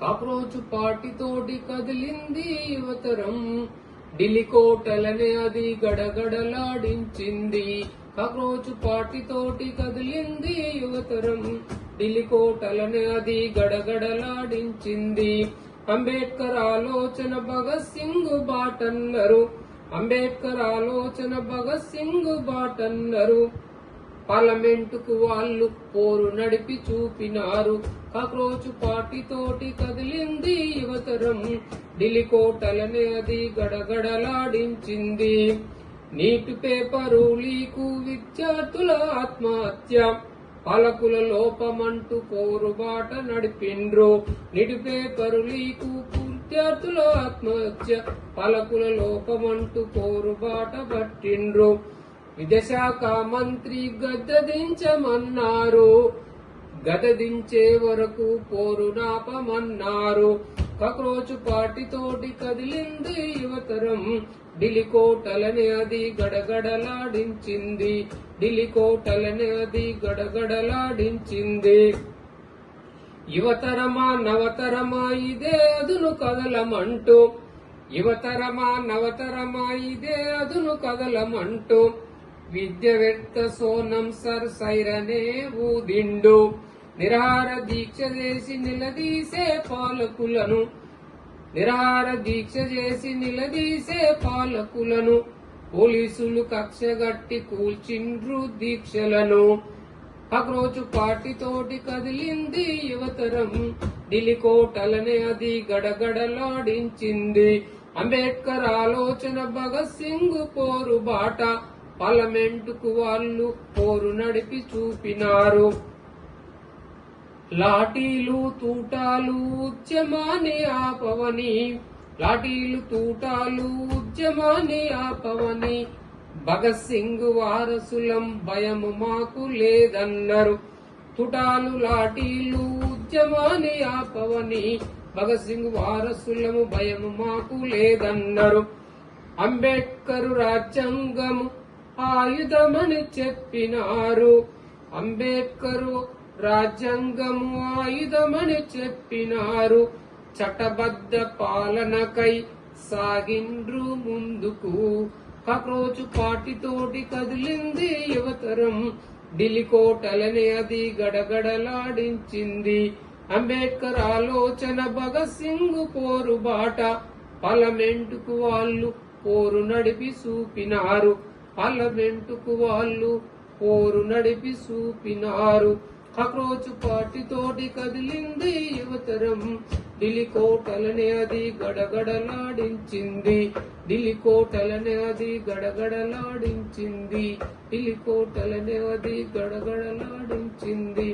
కాక్రోచు పాటితోటి కదిలింది యువతరం, ఢిల్లీ కోటలనే అది గడగడలాడించింది. కాక్రోచు పాటితోటి కదిలింది యువతరం, ఢిల్లీ కోటలనే అది గడగడలాడించింది. అంబేద్కర్ ఆలోచన భగత్ సింగ్ బాటన్నరు, అంబేద్కర్ ఆలోచన భగత్ సింగ్ బాటన్నరు. పార్లమెంటుకు వాళ్ళు పోరు నడిపి చూపినారు. కాక్రోచు పాటితోటి కదిలింది యువతరం, ఢిల్లీ కోటలనే అది గడగడలాడించింది. నీటి పేపరు లీకు విద్యార్థుల ఆత్మహత్య, పాలకుల లోపమంటూ పోరుబాట నడిపిండ్రు. నీటి పేపరు లీకు విద్యార్థుల ఆత్మహత్య, పాలకుల లోపమంటూ పోరుబాట పట్టిండ్రు. విద్యాశాఖ మంత్రి గద్దెదించమన్నారు, గద్దెదించే వరకు పోరు నాపమన్నారు. కాక్రోచు పాటితోటి కదిలింది యువతరం, ఢిల్లీ కోటలనే అది గడగడలాడించింది. ఢిల్లీ కోటలనే అది గడగడలాడించింది. యువతరమా నవతరమా ఇదే అదును కదలమంటూ, యువతరమా నవతరమా ఇదే అదును కదలమంటూ, విద్య వ్యర్థ సోనం సర్ సైరనే ఊదిండు. నిరాహార దీక్ష చేసి నిలదీసే పాలకులను, నిరాహార దీక్ష చేసి నిలదీసే పాలకులను, పోలీసులు కక్షగట్టి కూల్చిండ్రు దీక్షలను. కాక్రోచు పాటితోటి కదిలింది యువతరం, ఢిల్లీ కోటలనే అది గడగడలాడించింది. అంబేద్కర్ ఆలోచన భగత్ సింగ్ పోరు బాట, పార్లమెంటుకు వాళ్ళు పోరు నడిపి చూపినారు. లాఠీలు తూటాలు ఉద్యమాన్ని ఆపవని, లాఠీలు తూటాలు ఉద్యమాన్ని ఆపవని, భగత్ సింగ్ వారసులం భయము మాకు లేదన్నారు. తుటాలు లాఠీలు ఉద్యమాన్ని ఆపవని, భగత్ సింగ్ వారసులము భయము మాకు లేదన్నారు. అంబేద్కర్ రాజ్యాంగము ఆయుధమని చెప్పినారు, అంబేద్కర్ రాజ్యాంగము ఆయుధమని చెప్పినారు. చట్టబద్ధ పాలనకై సాగిండ్రు ముందుకు, కాక్రోచు పాటితోటి కదిలింది యువతరం, ఢిల్లీ కోటలనే అది గడగడలాడించింది. అంబేద్కర్ ఆలోచన భగత్ సింగ్ పోరు బాట, పార్లమెంటుకు వాళ్ళు పోరు నడిపి చూపినారు. పార్లమెంటుకు వాళ్ళు పోరు నడిపి చూపినారు. కాక్రోచు పాటితోటి కదిలింది యువతరం, ఢిల్లీ కోటలనే అది గడగడలాడించింది. ఢిల్లీ కోటలనే అది గడగడలాడించింది. ఢిల్లీ కోటలనే అది గడగడలాడించింది.